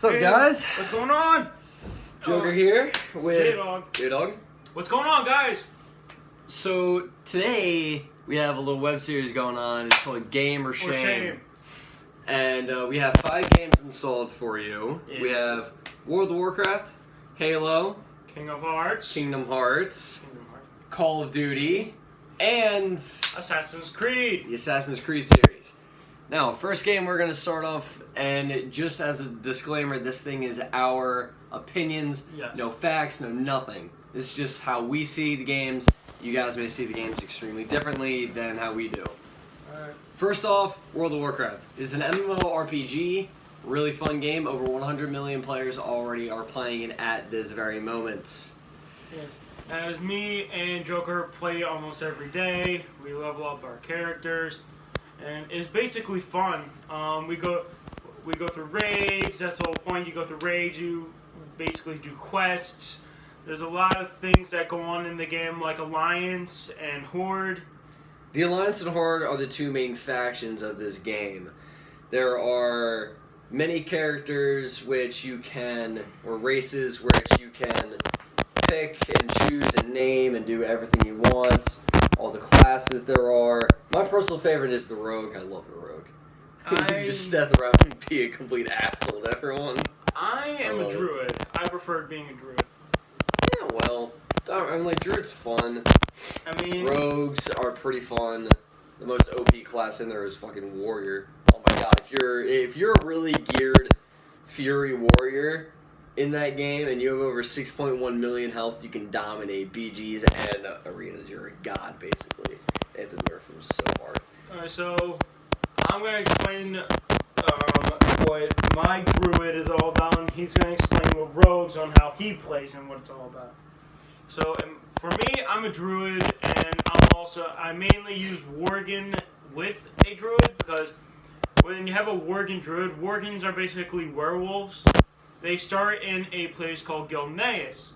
What's up, guys? What's going on? Joker here with J-Dog. What's going on, guys? So today we have a little web series going on. It's called Game or Shame. And we have 5 games installed for you. Yeah. We have World of Warcraft, Halo, Kingdom Hearts, Call of Duty, and Assassin's Creed. The Assassin's Creed series. Now, first game we're going to start off, and just as a disclaimer, this thing is our opinions, yes. No facts, no nothing. This is just how we see the games. You guys may see the games extremely differently than how we do. Alright. First off, World of Warcraft is an MMORPG, really fun game. Over 100 million players already are playing it at this very moment. Yes. As me and Joker play almost every day, we level up our characters, and it's basically fun. We go through raids. That's the whole point. You go through raids. You basically do quests. There's a lot of things that go on in the game, like Alliance and Horde. The Alliance and Horde are the 2 main factions of this game. There are many characters which you can, or races which you can pick and choose and name and do everything you want. All the classes there are. My personal favorite is the Rogue. I love the Rogue. You can just step around and be a complete asshole to everyone. I am a Druid. I prefer being a Druid. Yeah, well, I'm like, Druid's fun. I mean, Rogues are pretty fun. The most OP class in there is fucking Warrior. Oh my god, if you're a really geared Fury Warrior in that game and you have over 6.1 million health, you can dominate BGs and arenas. You're a god, basically. They have to nerf them so hard. Alright, so I'm going to explain what my Druid is all about, and he's going to explain what Rogues on how he plays and what it's all about. So, for me, I'm a Druid, and I mainly use Worgen with a Druid, because when you have a Worgen Druid, Worgens are basically werewolves. They start in a place called Gilneas.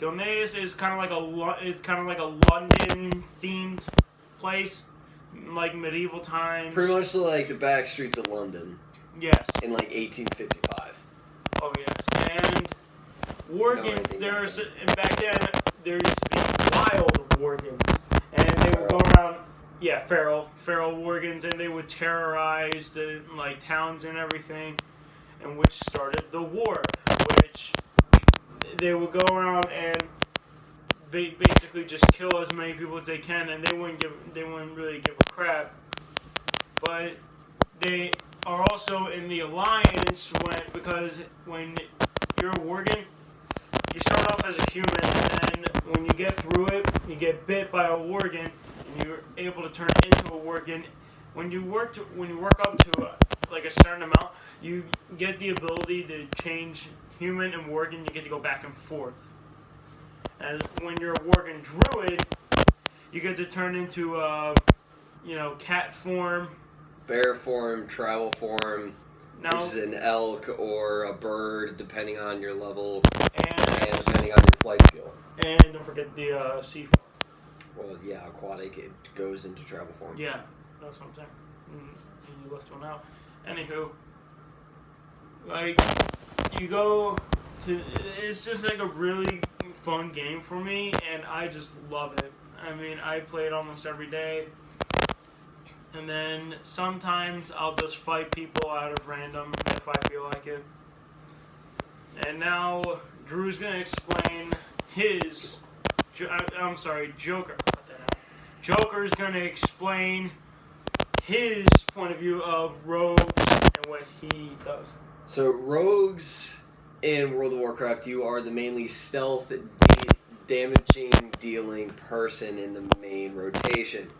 Gilneas is kind of like a London-themed place, like medieval times. Pretty much like the back streets of London. Yes. In like 1855. Oh yes, and Worgen. Back then there used to be wild Worgens, and they would go around. Yeah, feral Worgens, and they would terrorize the towns and everything. And which started the war, which they would go around and basically just kill as many people as they can, and they wouldn't really give a crap. But they are also in the Alliance because when you're a Worgen, you start off as a human, and then when you get through it, you get bit by a Worgen, and you're able to turn into a Worgen. When you work up to a certain amount, you get the ability to change human and Worgen. You get to go back and forth. And when you're a Worgen Druid, you get to turn into cat form, bear form, travel form, which is an elk or a bird, depending on your level and depending on your flight skill. And don't forget the sea form. Well, yeah, aquatic, it goes into travel form. Yeah, that's what I'm saying. And you left one out. Anywho, it's just like a really fun game for me, and I just love it. I mean, I play it almost every day, and then sometimes I'll just fight people out of random if I feel like it. And now Drew's gonna explain Joker. Joker's gonna explain his point of view of rogues and what he does. So rogues in World of Warcraft, you are the mainly stealth damaging dealing person in the main rotation.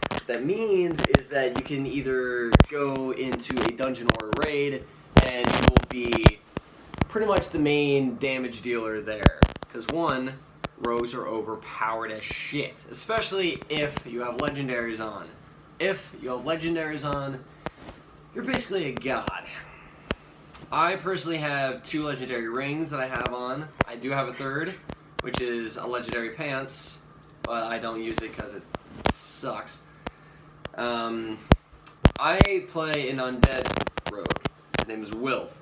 What that means is that you can either go into a dungeon or a raid and you will be pretty much the main damage dealer there. Because one, rogues are overpowered as shit, especially if you have legendaries on. If you have legendaries on, you're basically a god. I personally have 2 legendary rings that I have on. I do have a 3rd, which is a legendary pants, but I don't use it because it sucks. I play an undead rogue. His name is Wilth.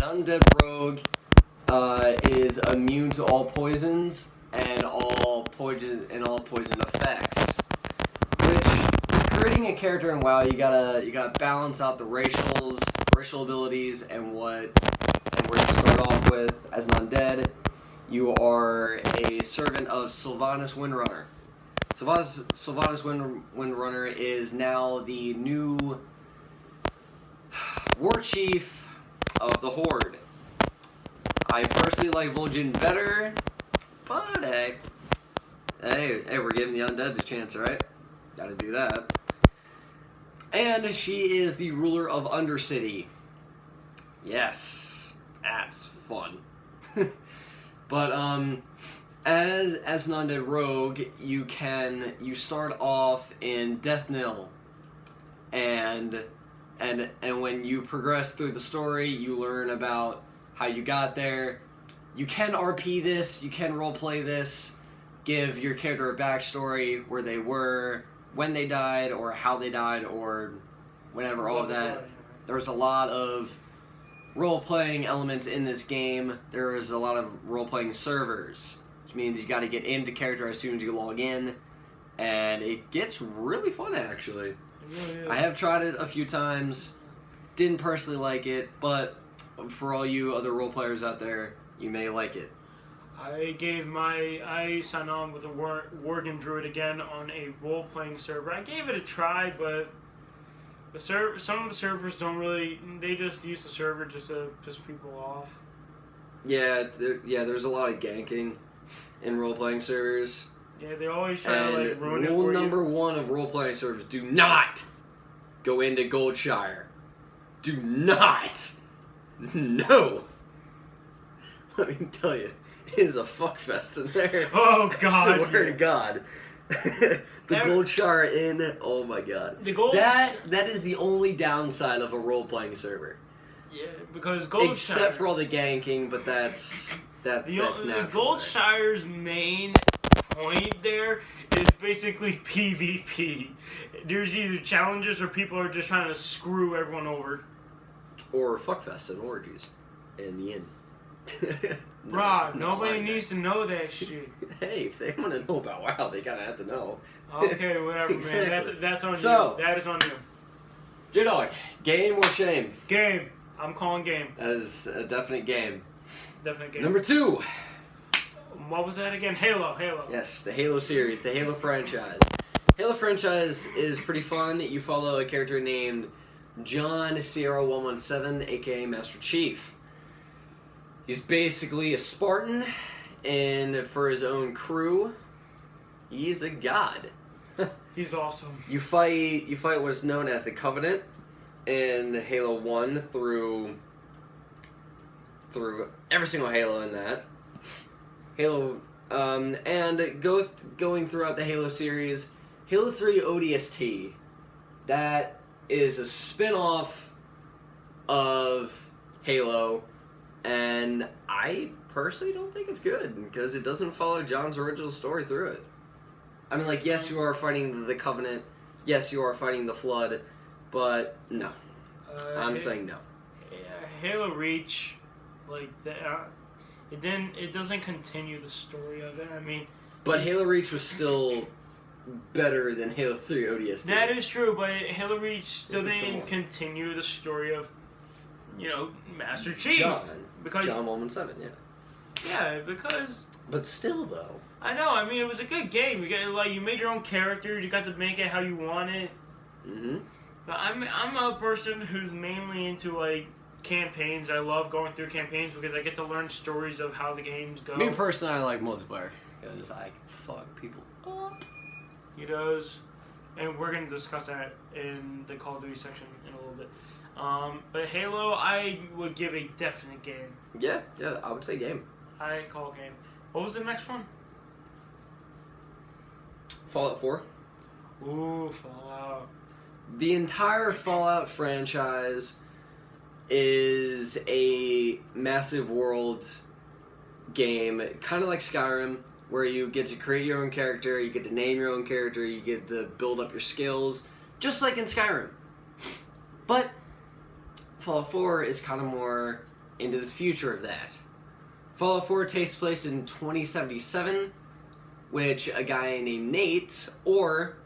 undead rogue is immune to all poisons and all poison effects. Which, creating a character in WoW, you gotta balance out the racial abilities and where you start off with as an undead. You are a servant of Sylvanas Windrunner. Sylvanas Windrunner is now the new war chief of the Horde. I personally like Vol'jin better, but hey, we're giving the undeads a chance, right? Gotta do that. And she is the ruler of Undercity. Yes, that's fun. But as an undead rogue, you start off in Deathnil, and when you progress through the story, you learn about how you got there. You can RP this, you can roleplay this, give your character a backstory, where they were, when they died, or how they died, or whatever, all of that. There's a lot of role-playing elements in this game. There is a lot of role-playing servers, which means you got to get into character as soon as you log in, and it gets really fun, actually. Yeah. I have tried it a few times, didn't personally like it, but for all you other role players out there, you may like it. I signed on with a Worgen Druid again on a role-playing server. I gave it a try, but some of the servers don't really, they just use the server just to piss people off. Yeah, there's a lot of ganking in role-playing servers. Yeah, they always try to like ruin it for you. Rule number one of role-playing servers: do not go into Goldshire. Do not. No. Let me tell you, it is a fuckfest in there. Oh God! I swear to God. The Goldshire Inn. Oh my God. That is the only downside of a role-playing server. Yeah, because Goldshire. Except for all the ganking, but that's natural. The Goldshire's main point there is basically PvP. There's either challenges or people are just trying to screw everyone over. Or fuckfests and orgies in the inn. Rob, nobody needs to know that shit. Hey, if they want to know about WoW, they kind of have to know. Okay, whatever, Exactly. Man. That's on you. That is on you. J-Dog, game or shame? Game. I'm calling game. That is a definite game. Definite game. Number 2. What was that again? Halo. Yes, the Halo series, the Halo franchise. Halo franchise is pretty fun. You follow a character named John Sierra 117, aka Master Chief. He's basically a Spartan, and for his own crew, he's a god. He's awesome. You fight what's known as the Covenant in Halo 1 through every single Halo in that. And going throughout the Halo series, Halo 3 ODST, that is a spin-off of Halo, and I personally don't think it's good because it doesn't follow John's original story through it. I mean, like, yes, you are fighting the Covenant, yes, you are fighting the Flood, but no. I'm saying no. Halo Reach, like, it doesn't continue the story of it. I mean, but Halo Reach was still better than Halo 3 ODST. That is true, but Halo Reach still didn't continue the story of, Master Chief. John 117, yeah. Yeah, because. But still, though. I know. I mean, it was a good game. You made your own character. You got to make it how you want it. Mm-hmm. But I'm a person who's mainly into like campaigns. I love going through campaigns because I get to learn stories of how the games go. Me personally, I like multiplayer because I can fuck people up. He does, and we're gonna discuss that in the Call of Duty section in a little bit. But Halo, I would give a definite game. Yeah, I would say game. I call game. What was the next one? Fallout 4. Ooh, Fallout. The entire Fallout franchise is a massive world game, kind of like Skyrim, where you get to create your own character, you get to name your own character, you get to build up your skills, just like in Skyrim. But Fallout 4 is kind of more into the future of that. Fallout 4 takes place in 2077, which a guy named Nate, or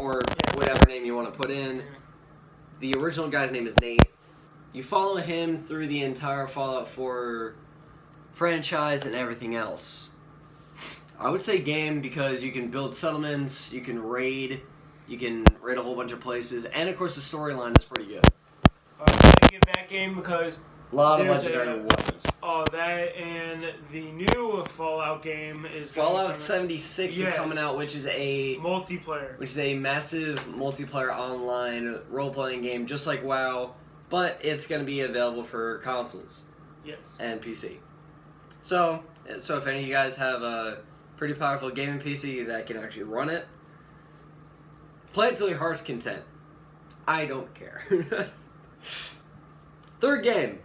whatever name you want to put in, the original guy's name is Nate. You follow him through the entire Fallout 4 franchise and everything else. I would say game because you can build settlements, you can raid a whole bunch of places, and of course the storyline is pretty good. I give that game because a lot of legendary weapons. Oh, that and the new Fallout game is Fallout 76 is coming out, which is a multiplayer, which is a massive multiplayer online role-playing game, just like WoW, but it's going to be available for consoles, and PC. So if any of you guys have a pretty powerful gaming PC that can actually run it, play it till your heart's content. I don't care. Third game.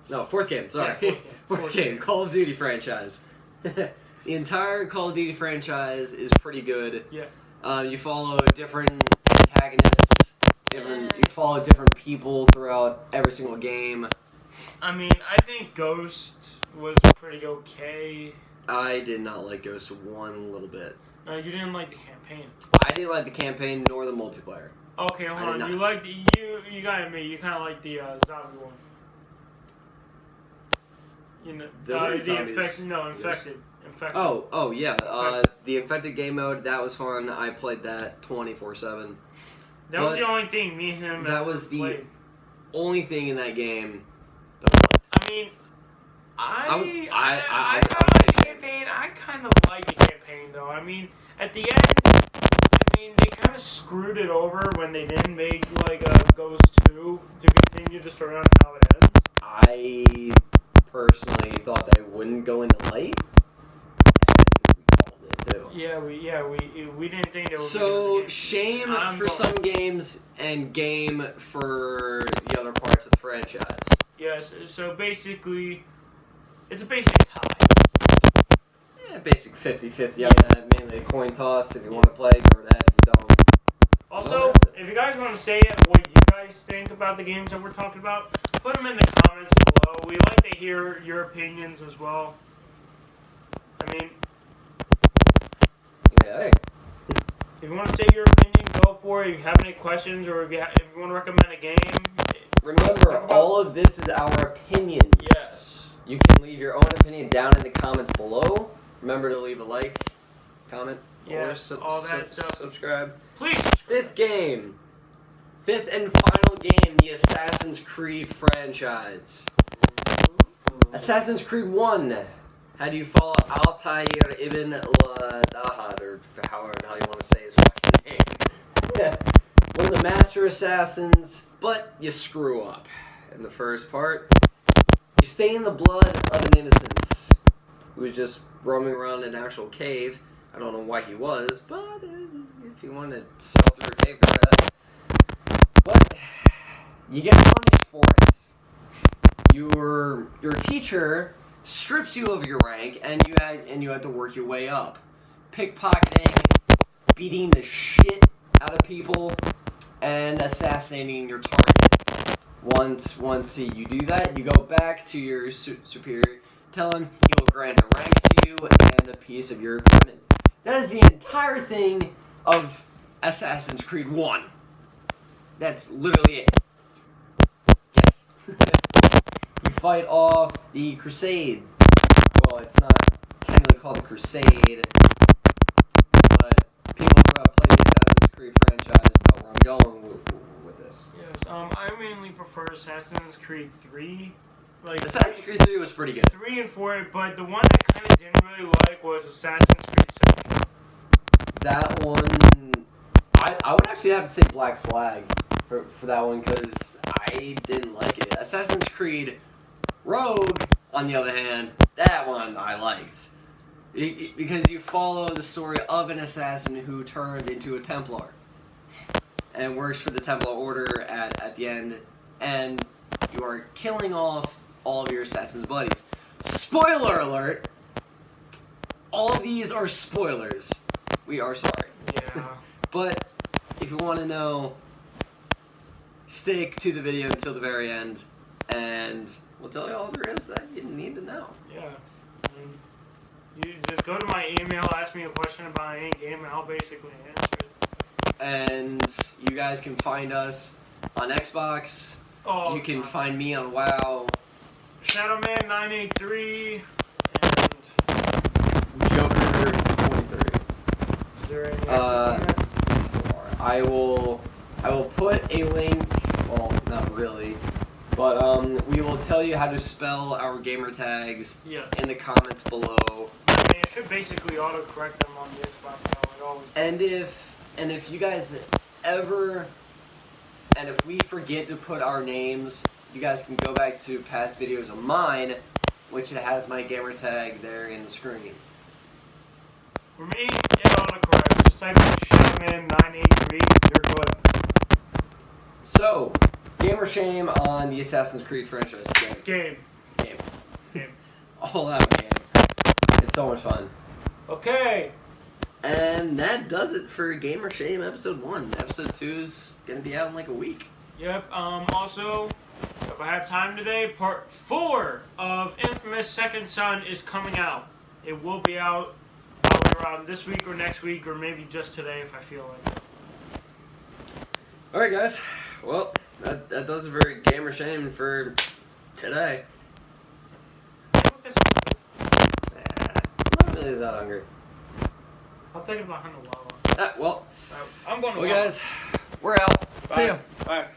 No, fourth game, sorry. Yeah, fourth game, Call of Duty franchise. The entire Call of Duty franchise is pretty good. Yeah. You follow different antagonists, you follow different people throughout every single game. I mean, I think Ghost was pretty okay. I did not like Ghost one little bit. No, you didn't like the campaign. I didn't like the campaign nor the multiplayer. Okay, hold on. You like the you got me. You kind of like the zombie one. You know, infected. Oh yeah. The infected game mode, that was fun. I played that 24/7. That was the only thing me and him. That was the only thing in that game. I mean, I like the campaign. I kind of like the campaign though. I mean, at the end, they kind of screwed it over when they didn't make like a Ghost 2 to continue the story on how it ends. I personally thought they wouldn't go into light, and we called it too. Yeah, we didn't think it was. So shame for some games and game for the other parts of the franchise. Yes. So basically, it's a basic tie. Yeah, basic 50-50 on that. Mainly a coin toss. If you want to play, go ahead. If you don't. Also, if you guys want to say what you guys think about the games that we're talking about, put them in the comments below. We like to hear your opinions as well. I mean, yeah. If you want to say your opinion, go for it. If you have any questions or if you want to recommend a game, remember, all of this is our opinions. Yes. You can leave your own opinion down in the comments below. Remember to leave a like, comment, or all that stuff. Subscribe. Please subscribe. Fifth and final game, the Assassin's Creed franchise. Assassin's Creed 1. How do you follow Altair ibn Ladahad, or how you want to say his fucking name? One of the master assassins, but you screw up. In the first part, you stain the blood of an innocent who was just roaming around an actual cave. I don't know why he was, but if you wanted to sail through a cave, go ahead. But you get punished for it. Your teacher strips you of your rank, and you have to work your way up. Pickpocketing, beating the shit out of people, and assassinating your target. Once you do that, you go back to your superior, tell him he will grant a rank to you and a piece of your equipment. That is the entire thing of Assassin's Creed 1. That's literally it. Yes. You fight off the Crusade. Well, it's not technically called the Crusade, but people who have played the Assassin's Creed franchise know where I'm going with this. Yes, I mainly prefer Assassin's Creed 3. Assassin's Creed 3 was pretty good. 3 and 4, but the one I kind of didn't really like was Assassin's Creed 7. That one, I would actually have to say Black Flag for that one, because I didn't like it. Assassin's Creed Rogue, on the other hand, that one I liked. Because you follow the story of an assassin who turns into a Templar and works for the Templar Order at the end, and you are killing off all of your assassin's buddies. Spoiler alert! All of these are spoilers. We are sorry. Yeah. But if you want to know stick to the video until the very end, and we'll tell you all there is that you need to know. Yeah. You just go to my email, ask me a question about any game, and I'll basically answer it. And you guys can find us on Xbox. Oh, you can find me on WoW. Shadowman983 and Joker23. Is there any X's on there? Yes, there are. I will put a link. Well, not really, but we will tell you how to spell our gamer tags in the comments below. I mean, it should basically auto-correct them on the Xbox now. It always does. And if you guys ever, and if we forget to put our names, you guys can go back to past videos of mine, which it has my gamer tag there in the screen. For me, it autocorrects. Just type in Shadowman983. You're good. So, gamer shame on the Assassin's Creed franchise. Game. All out game. It's so much fun. Okay. And that does it for Gamer Shame episode 1. Episode 2 is gonna be out in like a week. Yep. Also, if I have time today, part 4 of Infamous Second Son is coming out. It will be out probably around this week or next week, or maybe just today if I feel like it. Alright guys, well, that does it for Gamer Shame for today. Not really that hungry. I'm thinking about $100. Well, I'm going to guys, we're out. Bye. See ya. Bye.